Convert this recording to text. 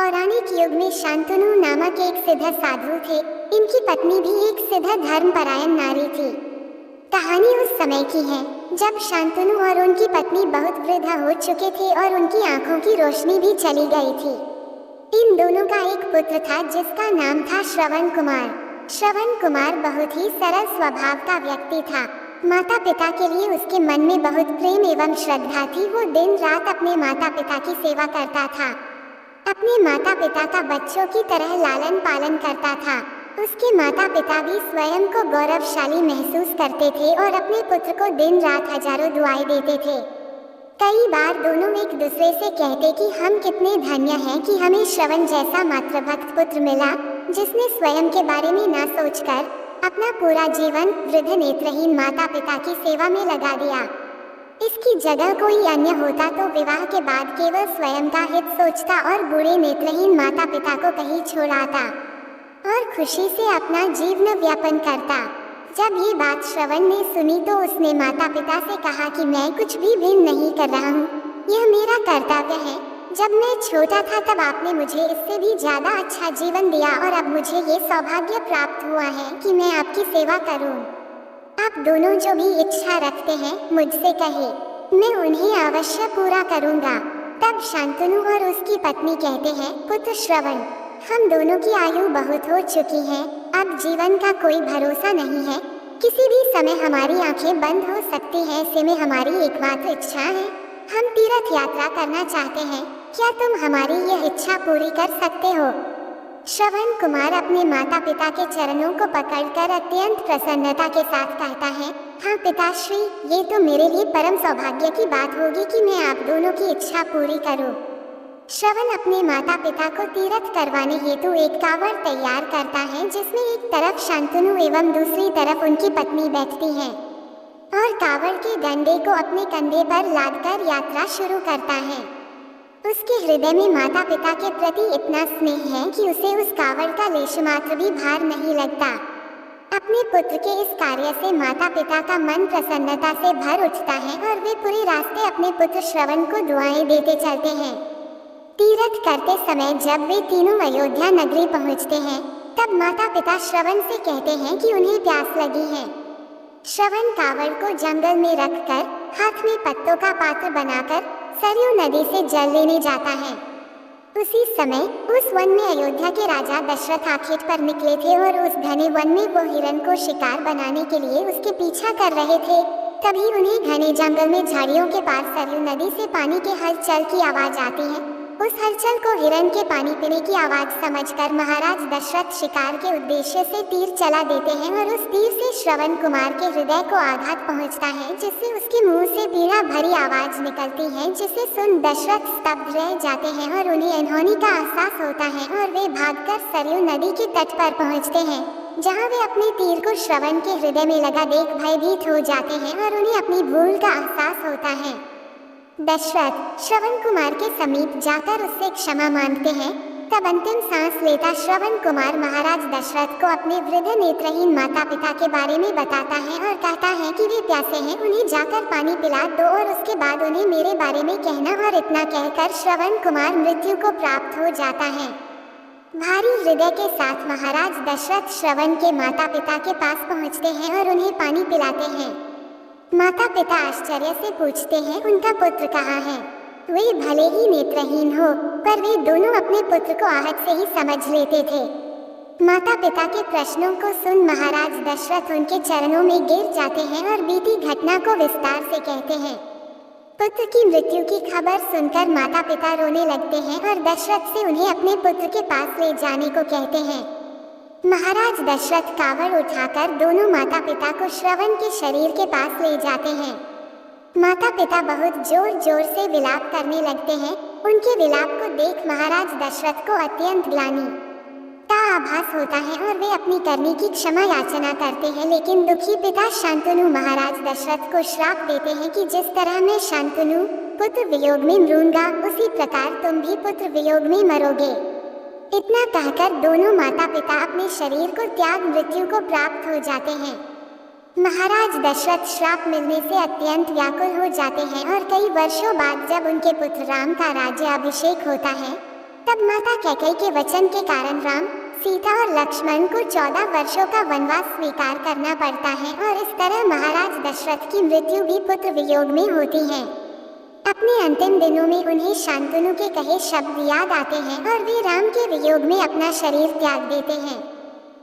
पौराणिक युग में शांतनु नामक एक सिद्ध साधु थे। इनकी पत्नी भी एक सिद्ध धर्मपरायण नारी थी। कहानी उस समय की है जब शांतनु और उनकी पत्नी बहुत वृद्ध हो चुके थे और उनकी आंखों की रोशनी भी चली गई थी। इन दोनों का एक पुत्र था जिसका नाम था श्रवण कुमार। श्रवण कुमार बहुत ही सरल स्वभाव का व्यक्ति था। माता पिता के लिए उसके मन में बहुत प्रेम एवं श्रद्धा थी। वो दिन रात अपने माता पिता की सेवा करता था। अपने माता पिता का बच्चों की तरह लालन पालन करता था। उसके माता पिता भी स्वयं को गौरवशाली महसूस करते थे और अपने पुत्र को दिन रात हजारों दुआएं देते थे। कई बार दोनों एक दूसरे से कहते कि हम कितने धन्य हैं कि हमें श्रवण जैसा मातृभक्त पुत्र मिला, जिसने स्वयं के बारे में न सोचकर अपना पूरा जीवन वृद्ध नेत्रहीन माता पिता की सेवा में लगा दिया। इसकी जगह कोई अन्य होता तो विवाह के बाद केवल स्वयं का हित सोचता और बूढ़े नेत्रहीन माता पिता को कहीं छोड़ आता और खुशी से अपना जीवन व्यापन करता। जब ये बात श्रवण ने सुनी तो उसने माता पिता से कहा कि मैं कुछ भी भिन्न नहीं कर रहा हूँ, यह मेरा कर्तव्य है। जब मैं छोटा था तब आपने मुझे इससे भी ज्यादा अच्छा जीवन दिया और अब मुझे ये सौभाग्य प्राप्त हुआ है कि मैं आपकी सेवा करूं। आप दोनों जो भी इच्छा रखते हैं मुझसे कहे, मैं उन्हें अवश्य पूरा करूंगा। तब शांतनु और उसकी पत्नी कहते हैं, पुत्र श्रवण, हम दोनों की आयु बहुत हो चुकी है, अब जीवन का कोई भरोसा नहीं है। किसी भी समय हमारी आंखें बंद हो सकती हैं। ऐसे में हमारी एकमात्र इच्छा है, हम तीर्थ यात्रा करना चाहते हैं। क्या तुम हमारी यह इच्छा पूरी कर सकते हो? श्रवण कुमार अपने माता पिता के चरणों को पकड़कर अत्यंत प्रसन्नता के साथ कहता है, हाँ पिताश्री, ये तो मेरे लिए परम सौभाग्य की बात होगी कि मैं आप दोनों की इच्छा पूरी करूं। श्रवण अपने माता पिता को तीर्थ करवाने हेतु एक कावड़ तैयार करता है, जिसमें एक तरफ शांतनु एवं दूसरी तरफ उनकी पत्नी बैठती है और कावड़ के डंडे को अपने कंधे पर लादकर यात्रा शुरू करता है। उसके हृदय में माता पिता के प्रति इतना स्नेह है कि उसे उस कावड़ का लेश मात्र भी भार नहीं लगता। अपने पुत्र के इस कार्य से माता पिता का मन प्रसन्नता से भर उठता है और वे पूरे रास्ते अपने पुत्र श्रवण को दुआएं देते चलते हैं। तीर्थ करते समय जब वे तीनों अयोध्या नगरी पहुंचते हैं, तब माता पिता श्रवण से कहते हैं कि उन्हें प्यास लगी है। श्रवण कावड़ को जंगल में रखकर हाथ में पत्तों का पात्र बनाकर सरयू नदी से जल लेने जाता है। उसी समय उस वन में अयोध्या के राजा दशरथ आखेट पर निकले थे और उस घने वन में वो हिरण को शिकार बनाने के लिए उसके पीछा कर रहे थे। तभी उन्हें घने जंगल में झाड़ियों के पास सरयू नदी से पानी के हलचल की आवाज आती है। उस हलचल को हिरण के पानी पीने की आवाज समझकर महाराज दशरथ शिकार के उद्देश्य से तीर चला देते हैं और उस तीर से श्रवण कुमार के हृदय को आघात पहुंचता है, जिससे उसके मुंह से पीड़ा भरी आवाज निकलती है, जिसे सुन दशरथ स्तब्ध रह जाते हैं और उन्हें अनहोनी का एहसास होता है और वे भागकर सरयू नदी के तट पर पहुँचते हैं, जहाँ वे अपने तीर को श्रवण के हृदय में लगा देख भयभीत हो जाते हैं और उन्हें अपनी भूल का एहसास होता है। दशरथ श्रवण कुमार के समीप जाकर उससे क्षमा मांगते हैं। तब अंतिम सांस लेता श्रवण कुमार महाराज दशरथ को अपने वृद्ध नेत्रहीन माता पिता के बारे में बताता है और कहता है कि वे प्यासे हैं, उन्हें जाकर पानी पिला दो और उसके बाद उन्हें मेरे बारे में कहना। और इतना कहकर श्रवण कुमार मृत्यु को प्राप्त हो जाता है। भारी हृदय के साथ महाराज दशरथ श्रवण के माता पिता के पास पहुँचते हैं और उन्हें पानी पिलाते हैं। माता पिता आश्चर्य से पूछते हैं, उनका पुत्र कहाँ है? वे भले ही नेत्रहीन हो, पर वे दोनों अपने पुत्र को आहट से ही समझ लेते थे। माता पिता के प्रश्नों को सुन महाराज दशरथ उनके चरणों में गिर जाते हैं और बीती घटना को विस्तार से कहते हैं। पुत्र की मृत्यु की खबर सुनकर माता पिता रोने लगते हैं और दशरथ से उन्हें अपने पुत्र के पास ले जाने को कहते हैं। महाराज दशरथ कावड़ उठाकर दोनों माता पिता को श्रवण के शरीर के पास ले जाते हैं। माता पिता बहुत जोर जोर से विलाप करने लगते हैं। उनके विलाप को देख महाराज दशरथ को अत्यंत ग्लानि का आभास होता है और वे अपनी करनी की क्षमा याचना करते हैं। लेकिन दुखी पिता शांतनु महाराज दशरथ को श्राप देते हैं कि जिस तरह मैं शांतनु पुत्र वियोग में मरूंगा, उसी प्रकार तुम भी पुत्र वियोग में मरोगे। इतना कहकर दोनों माता पिता अपने शरीर को त्याग मृत्यु को प्राप्त हो जाते हैं। महाराज दशरथ श्राप मिलने से अत्यंत व्याकुल हो जाते हैं और कई वर्षों बाद जब उनके पुत्र राम का राज्य अभिषेक होता है, तब माता कैकेयी के वचन के कारण राम, सीता और लक्ष्मण को 14 वर्षों का वनवास स्वीकार करना पड़ता है और इस तरह महाराज दशरथ की मृत्यु भी पुत्र वियोग में होती है। अपने अंतिम दिनों में उन्हें शांतनु के कहे शब्द याद आते हैं और वे राम के वियोग में अपना शरीर त्याग देते हैं।